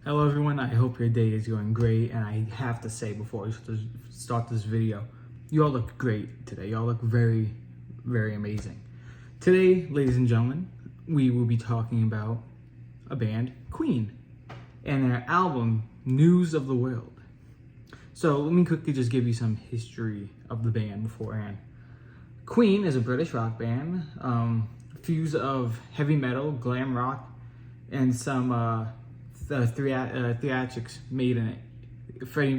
Hello everyone, I hope your day is going great, and I have to say before we start this video, you all look great today. You all look very, very amazing. Today, ladies and gentlemen, we will be talking about a band, Queen, and their album, News of the World. So let me quickly just give you some history of the band beforehand. Queen is a British rock band, fuse of heavy metal, glam rock, and some theatrics made in it. Freddie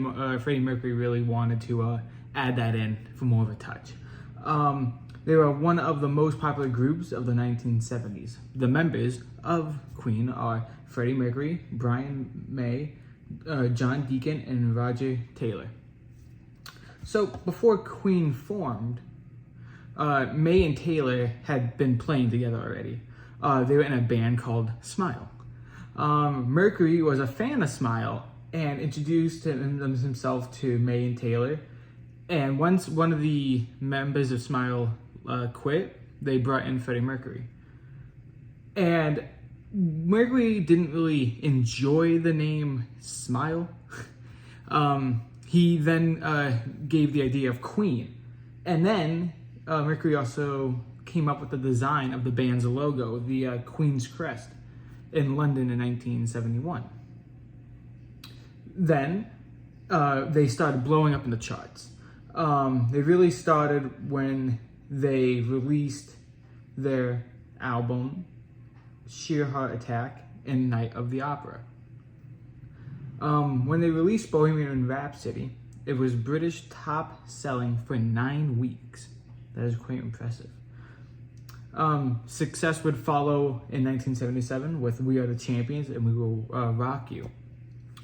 Mercury really wanted to add that in for more of a touch. They were one of the most popular groups of the 1970s. The members of Queen are Freddie Mercury, Brian May, John Deacon, and Roger Taylor. So before Queen formed, May and Taylor had been playing together already. They were in a band called Smile. Mercury was a fan of Smile and introduced himself to May and Taylor. And once one of the members of Smile quit, they brought in Freddie Mercury. And Mercury didn't really enjoy the name Smile. He then gave the idea of Queen. And then Mercury also came up with the design of the band's logo, the Queen's crest, in London in 1971. Then they started blowing up in the charts. They really started when they released their album Sheer Heart Attack and Night of the Opera. When they released Bohemian Rhapsody, it was British top selling for 9 weeks. That is quite impressive. Success would follow in 1977 with We Are the Champions and We Will Rock You,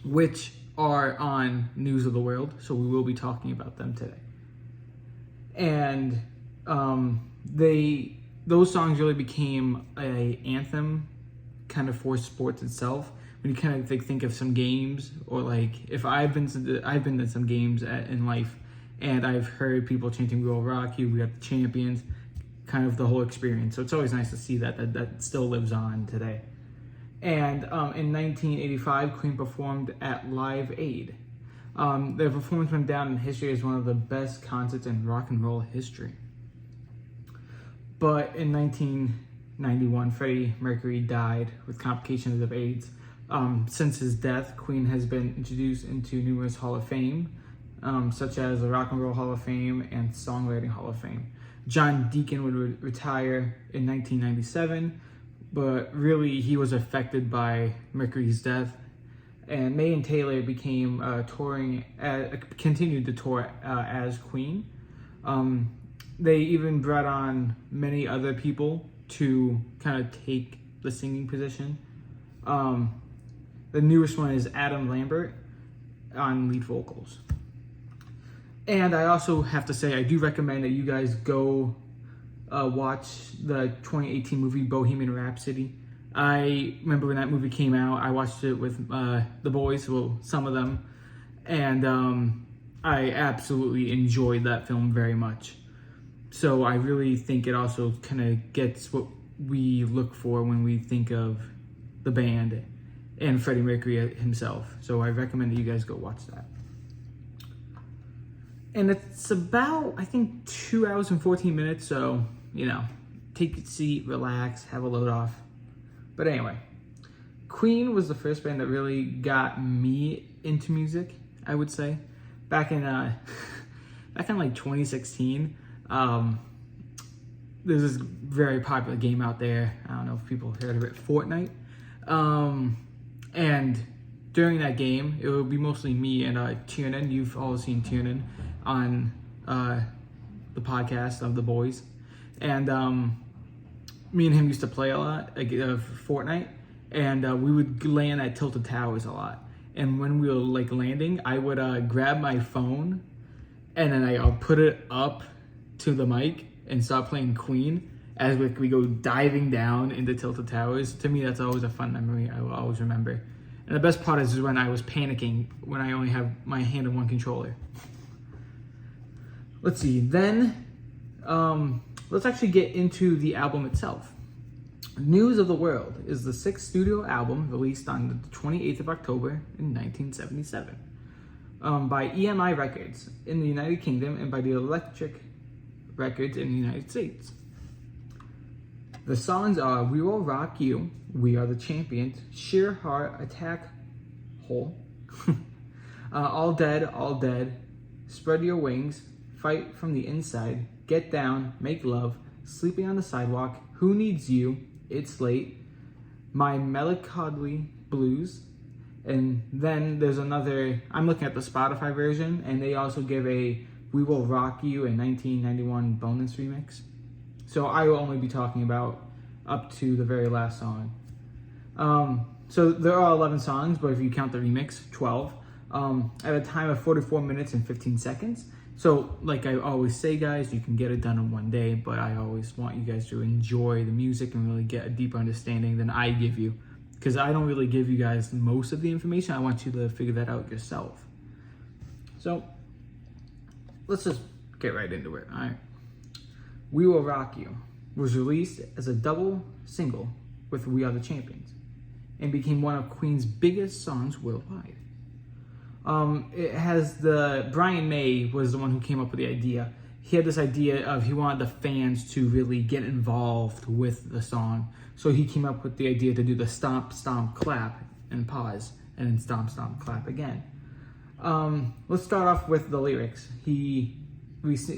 which are on News of the World, so we will be talking about them today. And those songs really became an anthem kind of for sports itself. When you kind of think of some games, or like if I've been to some games in life, and I've heard people chanting "We Will Rock You," "We Are the Champions," kind of the whole experience. So it's always nice to see that still lives on today. And in 1985, Queen performed at Live Aid. Their performance went down in history as one of the best concerts in rock and roll history. But in 1991, Freddie Mercury died with complications of AIDS. Since his death, Queen has been introduced into numerous Hall of Fame, such as the Rock and Roll Hall of Fame and Songwriting Hall of Fame. John Deacon would retire in 1997, but really he was affected by Mercury's death. And May and Taylor became continued to tour as Queen. They even brought on many other people to kind of take the singing position. The newest one is Adam Lambert on lead vocals. And I also have to say, I do recommend that you guys go watch the 2018 movie Bohemian Rhapsody. I remember when that movie came out, I watched it with the boys, well, some of them, and I absolutely enjoyed that film very much. So I really think it also kind of gets what we look for when we think of the band and Freddie Mercury himself. So I recommend that you guys go watch that. And it's about, I think, 2 hours and 14 minutes, so, take a seat, relax, have a load off. But anyway, Queen was the first band that really got me into music, I would say. Back in like 2016, there's this very popular game out there. I don't know if people heard of it, Fortnite. And during that game, it would be mostly me and Tiernan. You've all seen Tiernan on the podcast of the boys, and me and him used to play a lot Fortnite, and we would land at Tilted Towers a lot. And when we were like landing, I would grab my phone and then I'll put it up to the mic and start playing Queen as we go diving down into Tilted Towers. To me, that's always a fun memory I will always remember. And the best part is when I was panicking when I only have my hand on one controller. Let's see, then let's actually get into the album itself. News of the World is the sixth studio album released on the 28th of October in 1977 by EMI Records in the United Kingdom and by the Electric Records in the United States. The songs are We Will Rock You, We Are the Champions, Sheer Heart Attack, Hole, All Dead, Spread Your Wings, Fight from the Inside, Get Down, Make Love, Sleeping on the Sidewalk, Who Needs You, It's Late, My Melancholy Blues, and then there's another, I'm looking at the Spotify version, and they also give a We Will Rock You, a 1991 bonus remix. So I will only be talking about up to the very last song. So there are 11 songs, but if you count the remix, 12. At a time of 44 minutes and 15 seconds. So like I always say, guys, you can get it done in one day, but I always want you guys to enjoy the music and really get a deeper understanding than I give you. Because I don't really give you guys most of the information. I want you to figure that out yourself. So let's just get right into it, all right? We Will Rock You was released as a double single with We Are the Champions and became one of Queen's biggest songs worldwide. It has Brian May was the one who came up with the idea. He had this idea of he wanted the fans to really get involved with the song. So he came up with the idea to do the stomp, stomp, clap, and pause, and then stomp, stomp, clap again. Let's start off with the lyrics. We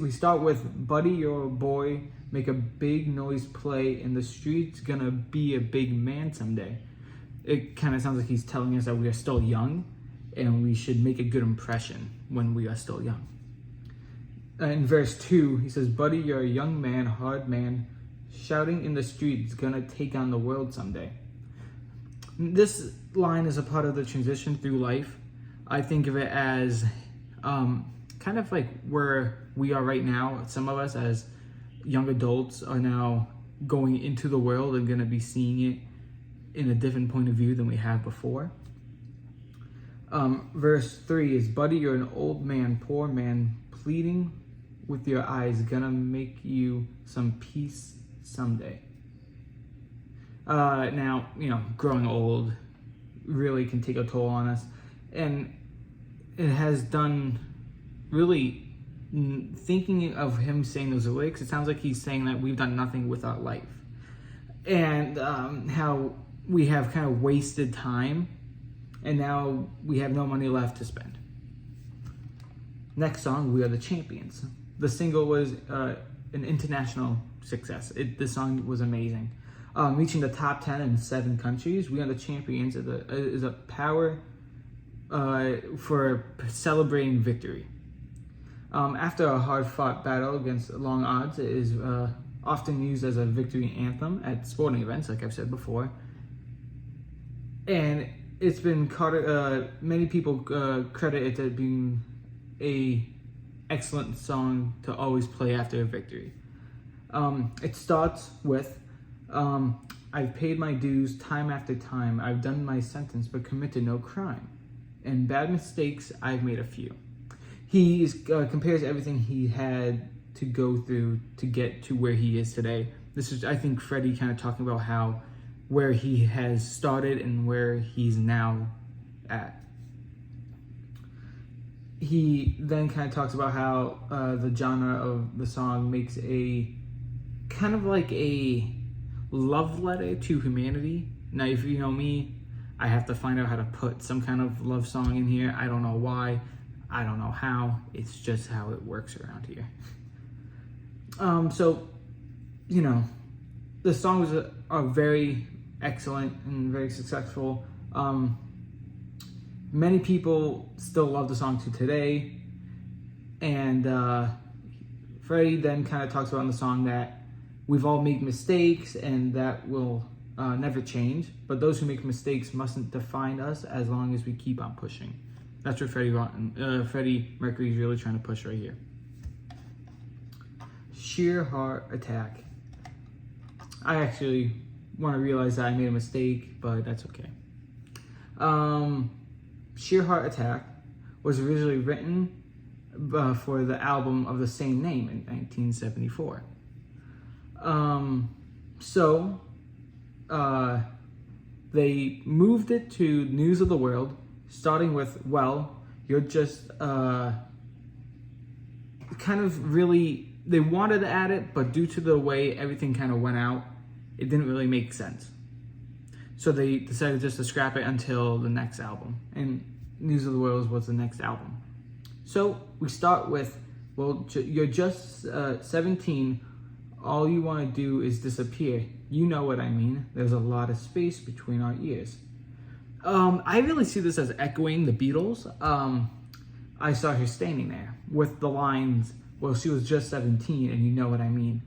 start with, buddy, you're a boy, make a big noise play, in the streets, gonna be a big man someday. It kind of sounds like he's telling us that we are still young, and we should make a good impression when we are still young. In verse 2, he says, buddy, you're a young man, hard man, shouting in the streets, gonna take on the world someday. This line is a part of the transition through life. I think of it as kind of like where we are right now. Some of us as young adults are now going into the world and gonna be seeing it in a different point of view than we have before. Verse 3 is, buddy, you're an old man, poor man, pleading with your eyes, gonna make you some peace someday. Now, growing old really can take a toll on us, and it has done really, thinking of him saying those lyrics, it sounds like he's saying that we've done nothing with our life, and how we have kind of wasted time, and now we have no money left to spend. Next song, We Are the Champions. The single was an international success. The song was amazing. Reaching the top 10 in 7 countries, We Are the Champions is a power for celebrating victory. After a hard-fought battle against long odds, it is often used as a victory anthem at sporting events, like I've said before. And it's been many people credit it as being a excellent song to always play after a victory. It starts with, I've paid my dues time after time. I've done my sentence but committed no crime. And bad mistakes, I've made a few. He compares everything he had to go through to get to where he is today. This is, I think, Freddie kind of talking about where he has started and where he's now at. He then kind of talks about how the genre of the song makes a kind of like a love letter to humanity. Now, if you know me, I have to find out how to put some kind of love song in here. I don't know why. I don't know how. It's just how it works around here. So, the songs are very excellent and very successful. Many people still love the song to today. And Freddie then kind of talks about in the song that we've all made mistakes and that will never change. But those who make mistakes mustn't define us as long as we keep on pushing. That's what Freddie Mercury is really trying to push right here. Sheer Heart Attack. I actually want to realize that I made a mistake, but that's okay. Sheer Heart Attack was originally written for the album of the same name in 1974. So they moved it to News of the World, starting with, well, you're just kind of really, they wanted to add it, but due to the way everything kind of went out, it didn't really make sense. So they decided just to scrap it until the next album, and News of the World was the next album. So we start with, well, you're just 17, all you want to do is disappear. You know what I mean. There's a lot of space between our ears. I really see this as echoing the Beatles. I saw her standing there with the lines, well, she was just 17 and you know what I mean.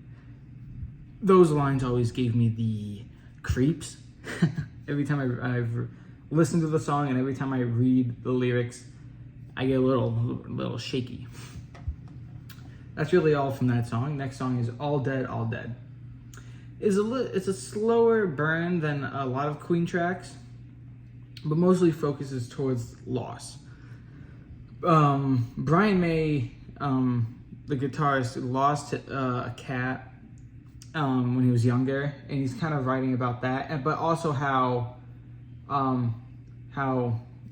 Those lines always gave me the creeps. Every time I've listened to the song and every time I read the lyrics, I get a little shaky. That's really all from that song. Next song is All Dead, All Dead. It's a slower burn than a lot of Queen tracks, but mostly focuses towards loss. Brian May, the guitarist, lost a cat when he was younger, and he's kind of writing about that, but also how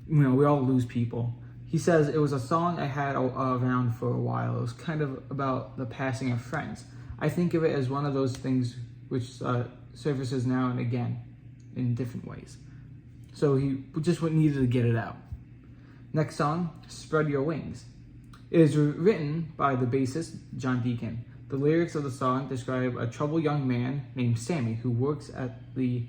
we all lose people. He says, it was a song I had around for a while. It was kind of about the passing of friends. I think of it as one of those things which surfaces now and again in different ways. So he just needed to get it out. Next song, Spread Your Wings. It is written by the bassist, John Deacon. The lyrics of the song describe a troubled young man named Sammy who works at the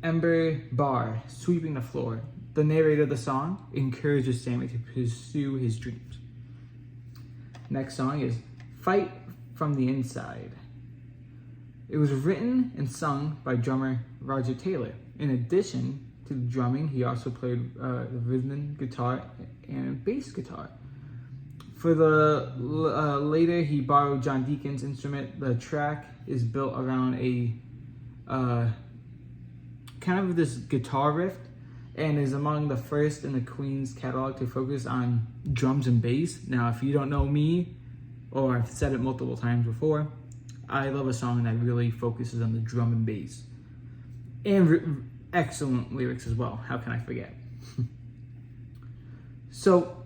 Ember Bar, sweeping the floor. The narrator of the song encourages Sammy to pursue his dreams. Next song is Fight from the Inside. It was written and sung by drummer Roger Taylor. In addition to the drumming, he also played the rhythm guitar and bass guitar. For the later, he borrowed John Deacon's instrument. The track is built around a kind of this guitar riff, and is among the first in the Queen's catalog to focus on drums and bass. Now, if you don't know me, or I've said it multiple times before, I love a song that really focuses on the drum and bass. And excellent lyrics as well. How can I forget? So,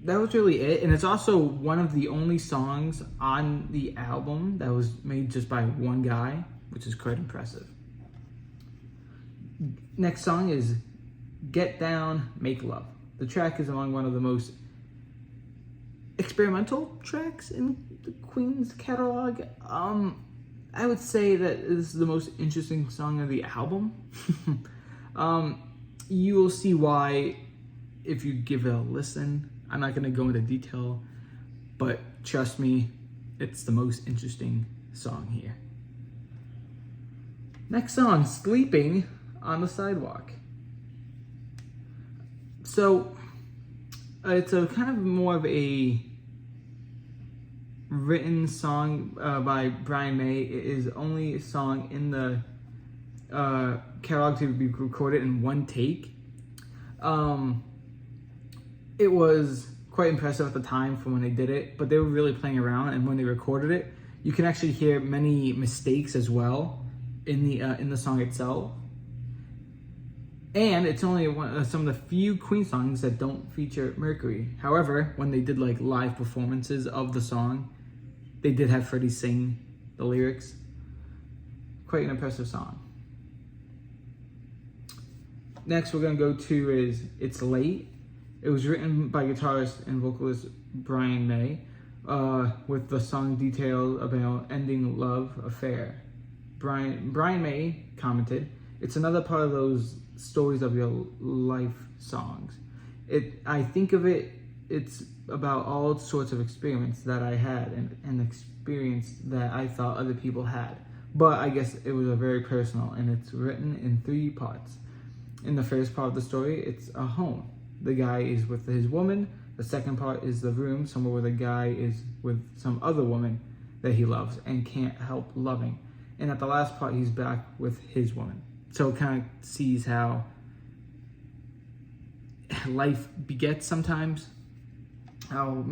that was really it. And it's also one of the only songs on the album that was made just by one guy, which is quite impressive. Next song is Get Down, Make Love. The track is among one of the most experimental tracks in the Queen's catalog. I would say that this is the most interesting song of the album. You will see why if you give it a listen. I'm not going to go into detail, but trust me, it's the most interesting song here. Next song, Sleeping on the Sidewalk. So, it's a kind of more of a written song by Brian May. It is only a song in the catalog to be recorded in one take. It was quite impressive at the time for when they did it, but they were really playing around, and when they recorded it, you can actually hear many mistakes as well in the song itself. And it's only some of the few Queen songs that don't feature Mercury. However, when they did like live performances of the song, they did have Freddie sing the lyrics. Quite an impressive song. Next we're going to go to is It's Late. It was written by guitarist and vocalist Brian May, with the song detailed about ending love affair. Brian May commented, "It's another part of those stories of your life songs. I think of it's about all sorts of experience that I had and experience that I thought other people had. But I guess it was a very personal, and it's written in 3 parts. In the first part of the story, it's a home. The guy is with his woman. The second part is the room, somewhere where the guy is with some other woman that he loves and can't help loving. And at the last part, he's back with his woman." So it kind of sees how life begets sometimes, how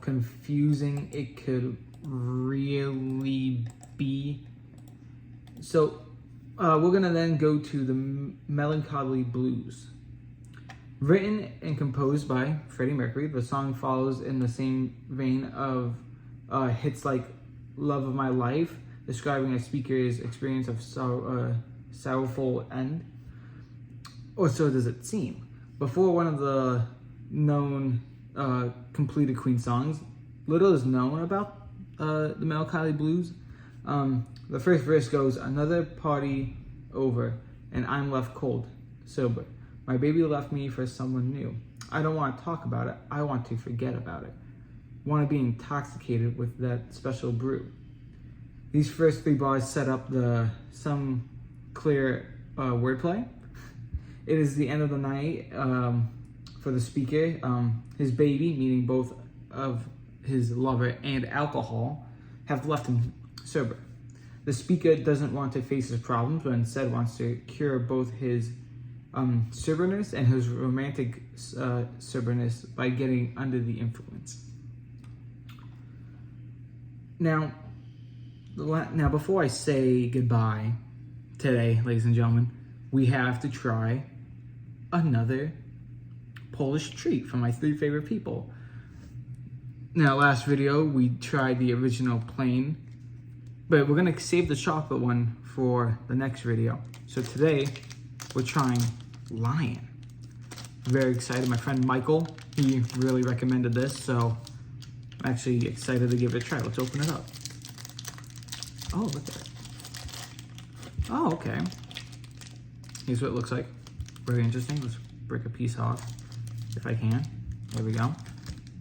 confusing it could really be So we're gonna then go to the Melancholy Blues. Written and composed by Freddie Mercury, the song follows in the same vein of hits like Love of My Life, describing a speaker's experience of sorrowful end, or so does it seem. Before one of the known completed Queen songs, little is known about the Melancholy Blues. The first verse goes, "Another party over, and I'm left cold, sober. My baby left me for someone new. I don't want to talk about it. I want to forget about it. Want to be intoxicated with that special brew." These first three bars set up some clear wordplay. It is the end of the night for the speaker. His baby, meaning both of his lover and alcohol, have left him sober. The speaker doesn't want to face his problems, but instead wants to cure both his soberness and his romantic soberness by getting under the influence. Now, before I say goodbye today, ladies and gentlemen, we have to try another Polish treat from my three favorite people. Now, last video, we tried the original plain, but we're gonna save the chocolate one for the next video. So today, we're trying Lion. Very excited. My friend Michael, he really recommended this, so I'm actually excited to give it a try. Let's open it up. Oh, look at it. Oh, okay. Here's what it looks like. Very interesting. Let's break a piece off if I can. There we go.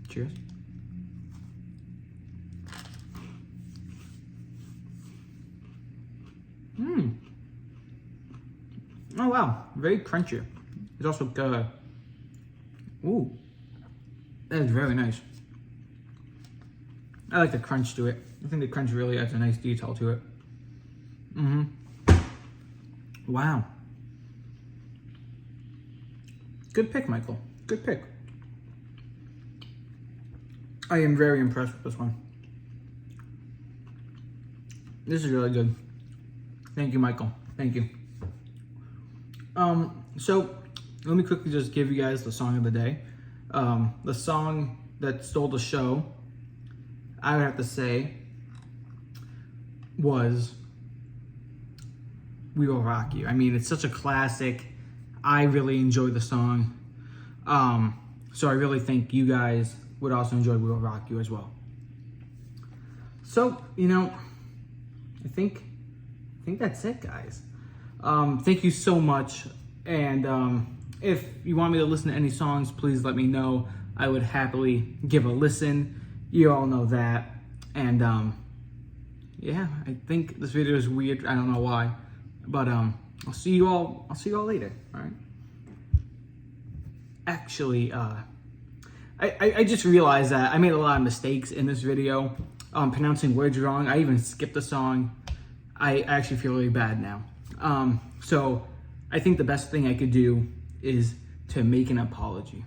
Cheers. Oh wow, very crunchy. It's also good. Ooh, that is very nice. I like the crunch to it. I think the crunch really adds a nice detail to it. Wow. Good pick, Michael. Good pick. I am very impressed with this one. This is really good. Thank you, Michael. Thank you. So let me quickly just give you guys the song of the day. The song that stole the show, I would have to say, was "We Will Rock You." I mean, it's such a classic. I really enjoy the song. So I really think you guys would also enjoy "We Will Rock You" as well. So, I think that's it, guys. Thank you so much. And if you want me to listen to any songs, please let me know. I would happily give a listen. You all know that. And yeah, I think this video is weird. I don't know why, but I'll see you all later. All right. Actually, I just realized that I made a lot of mistakes in this video, pronouncing words wrong. I even skipped the song. I actually feel really bad now. So I think the best thing I could do is to make an apology.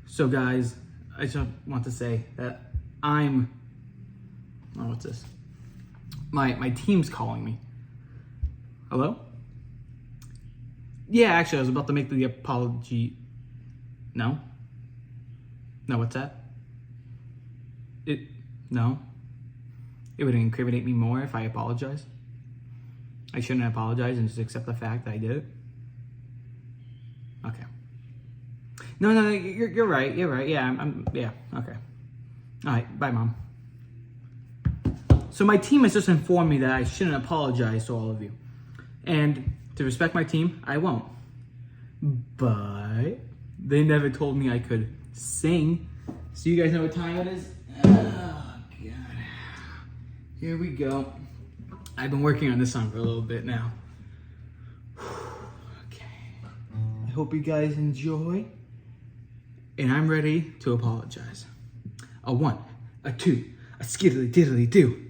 So guys, I just want to say that what's this? My team's calling me. Hello? Yeah, actually, I was about to make the apology. No? No, what's that? No? It would incriminate me more if I apologize. I shouldn't apologize and just accept the fact that I did it. Okay. No, you're right. You're right. Yeah, yeah, okay. All right, bye, Mom. So my team has just informed me that I shouldn't apologize to all of you. And to respect my team, I won't. But they never told me I could sing. So you guys know what time it is? Oh, God. Here we go. I've been working on this song for a little bit now. Okay. I hope you guys enjoy. And I'm ready to apologize. A 1, a 2, a skiddly diddly do.